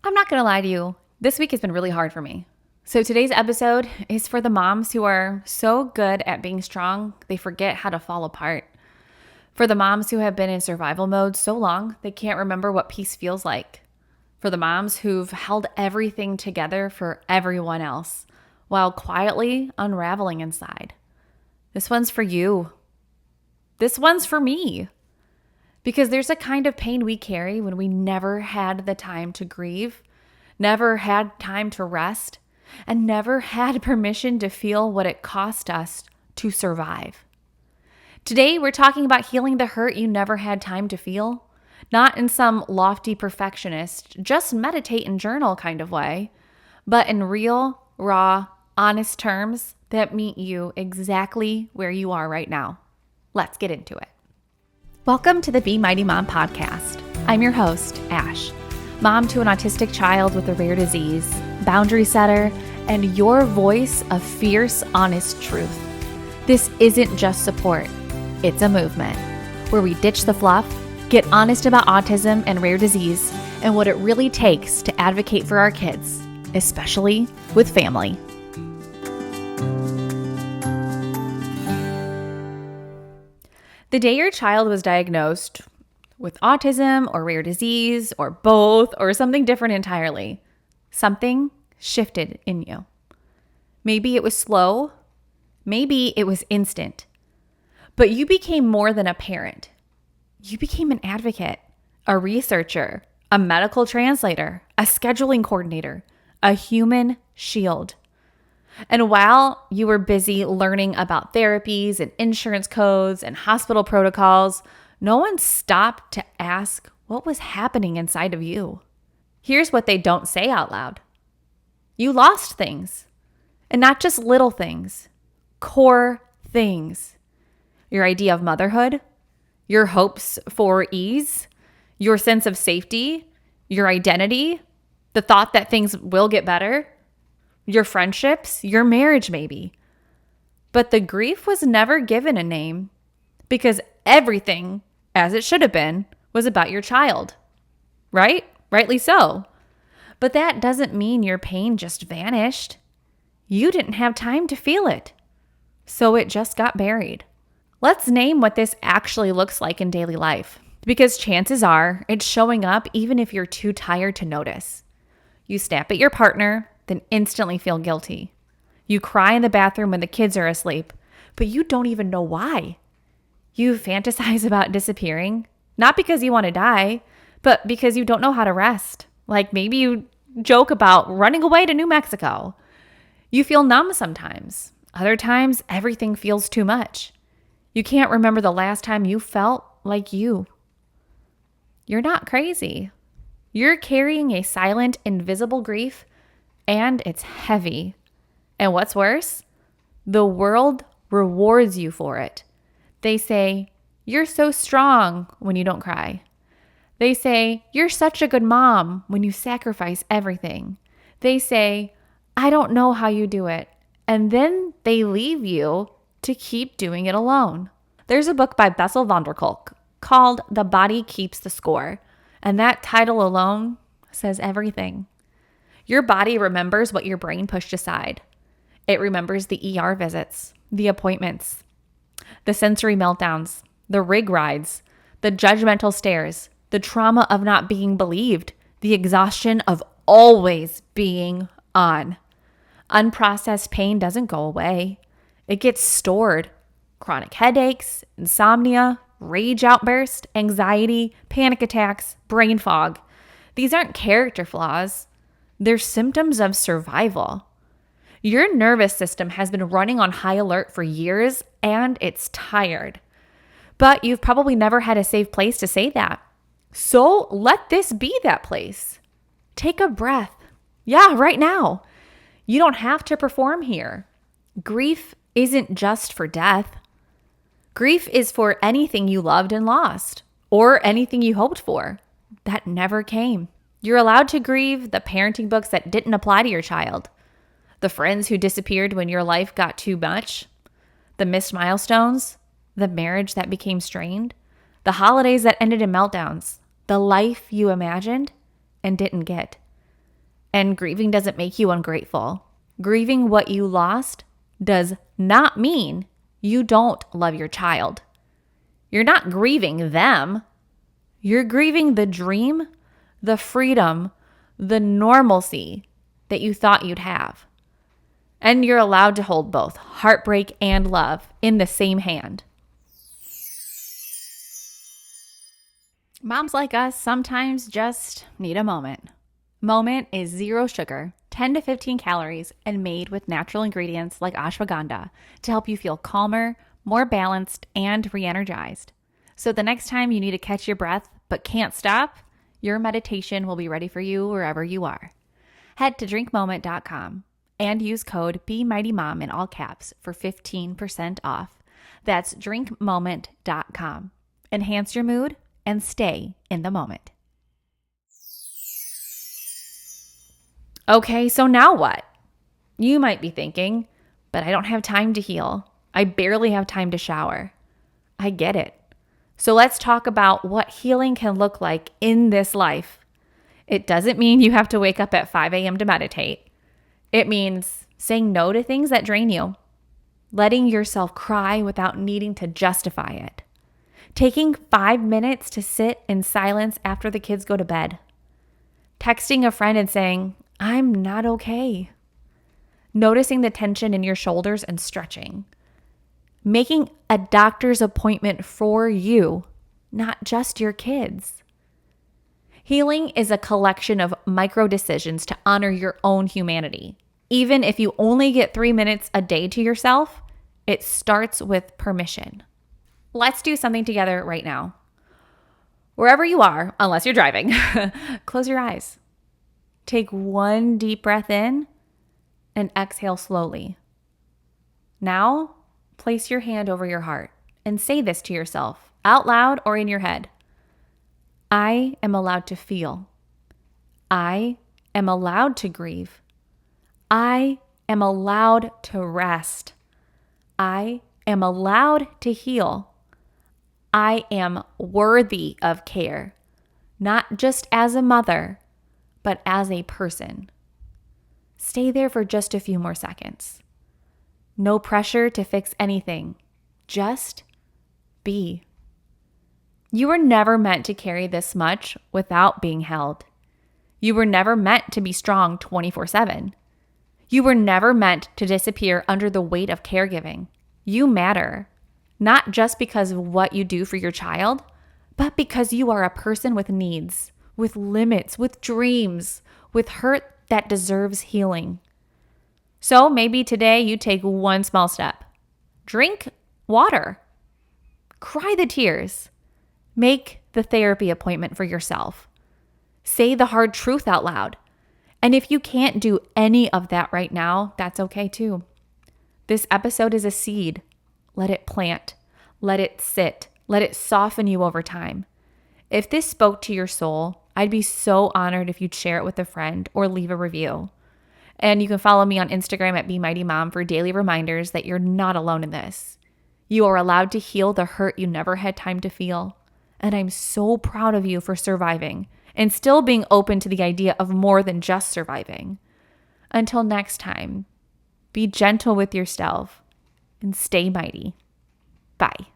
I'm not going to lie to you. This week has been really hard for me. So today's episode is for the moms who are so good at being strong, they forget how to fall apart. For the moms who have been in survival mode so long, they can't remember what peace feels like. For the moms who've held everything together for everyone else while quietly unraveling inside. This one's for you. This one's for me. Because there's a kind of pain we carry when we never had the time to grieve, never had time to rest, and never had permission to feel what it cost us to survive. Today, we're talking about healing the hurt you never had time to feel, not in some lofty perfectionist, just meditate and journal kind of way, but in real, raw, honest terms that meet you exactly where you are right now. Let's get into it. Welcome to the Be Mighty Mom podcast. I'm your host, Ash, mom to an autistic child with a rare disease, boundary setter, and your voice of fierce, honest truth. This isn't just support, it's a movement where we ditch the fluff, get honest about autism and rare disease, and what it really takes to advocate for our kids, especially with family. The day your child was diagnosed with autism or rare disease or both or something different entirely, something shifted in you. Maybe it was slow, maybe it was instant, but you became more than a parent. You became an advocate, a researcher, a medical translator, a scheduling coordinator, a human shield. And while you were busy learning about therapies and insurance codes and hospital protocols, no one stopped to ask what was happening inside of you. Here's what they don't say out loud. You lost things, and not just little things, core things. Your idea of motherhood, your hopes for ease, your sense of safety, your identity, the thought that things will get better, your friendships, your marriage maybe. But the grief was never given a name because everything, as it should have been, was about your child. Right? Rightly so. But that doesn't mean your pain just vanished. You didn't have time to feel it. So it just got buried. Let's name what this actually looks like in daily life, because chances are it's showing up even if you're too tired to notice. You snap at your partner, then instantly feel guilty. You cry in the bathroom when the kids are asleep, but you don't even know why. You fantasize about disappearing, not because you want to die, but because you don't know how to rest. Like maybe you joke about running away to New Mexico. You feel numb sometimes. Other times, everything feels too much. You can't remember the last time you felt like you. You're not crazy. You're carrying a silent, invisible grief, and it's heavy. And what's worse? The world rewards you for it. They say, "You're so strong" when you don't cry. They say, "You're such a good mom" when you sacrifice everything. They say, "I don't know how you do it." And then they leave you to keep doing it alone. There's a book by Bessel van der Kolk called The Body Keeps the Score. And that title alone says everything. Your body remembers what your brain pushed aside. It remembers the ER visits, the appointments, the sensory meltdowns, the rig rides, the judgmental stares, the trauma of not being believed, the exhaustion of always being on. Unprocessed pain doesn't go away. It gets stored. Chronic headaches, insomnia, rage outburst, anxiety, panic attacks, brain fog. These aren't character flaws. They're symptoms of survival. Your nervous system has been running on high alert for years and it's tired. But you've probably never had a safe place to say that. So let this be that place. Take a breath. Yeah, right now. You don't have to perform here. Grief isn't just for death. Grief is for anything you loved and lost, or anything you hoped for that never came. You're allowed to grieve the parenting books that didn't apply to your child, the friends who disappeared when your life got too much, the missed milestones, the marriage that became strained, the holidays that ended in meltdowns, the life you imagined and didn't get. And grieving doesn't make you ungrateful. Grieving what you lost does not mean you don't love your child. You're not grieving them. You're grieving the dream, the freedom, the normalcy that you thought you'd have. And you're allowed to hold both heartbreak and love in the same hand. Moms like us sometimes just need a moment. Moment is 0 sugar, 10 to 15 calories, and made with natural ingredients like ashwagandha to help you feel calmer, more balanced, and re-energized. So the next time you need to catch your breath but can't stop, your meditation will be ready for you wherever you are. Head to drinkmoment.com and use code BeMightyMom in all caps for 15% off. That's drinkmoment.com. Enhance your mood and stay in the moment. Okay, so now what? You might be thinking, but I don't have time to heal. I barely have time to shower. I get it. So let's talk about what healing can look like in this life. It doesn't mean you have to wake up at 5 a.m. to meditate. It means saying no to things that drain you, letting yourself cry without needing to justify it, taking 5 minutes to sit in silence after the kids go to bed, texting a friend and saying, I'm not okay, noticing the tension in your shoulders and stretching, making a doctor's appointment for you, not just your kids. Healing is a collection of micro decisions to honor your own humanity. Even if you only get 3 minutes a day to yourself, it starts with permission. Let's do something together right now. Wherever you are, unless you're driving, close your eyes. Take 1 deep breath in and exhale slowly. Now, place your hand over your heart and say this to yourself out loud or in your head. I am allowed to feel. I am allowed to grieve. I am allowed to rest. I am allowed to heal. I am worthy of care, not just as a mother, but as a person. Stay there for just a few more seconds. No pressure to fix anything. Just be. You were never meant to carry this much without being held. You were never meant to be strong 24/7. You were never meant to disappear under the weight of caregiving. You matter, not just because of what you do for your child, but because you are a person with needs, with limits, with dreams, with hurt that deserves healing. So maybe today you take 1 small step. Drink water. Cry the tears. Make the therapy appointment for yourself. Say the hard truth out loud. And if you can't do any of that right now, that's okay too. This episode is a seed. Let it plant. Let it sit. Let it soften you over time. If this spoke to your soul, I'd be so honored if you'd share it with a friend or leave a review. And you can follow me on Instagram at BeMightyMom for daily reminders that you're not alone in this. You are allowed to heal the hurt you never had time to feel. And I'm so proud of you for surviving and still being open to the idea of more than just surviving. Until next time, be gentle with yourself and stay mighty. Bye.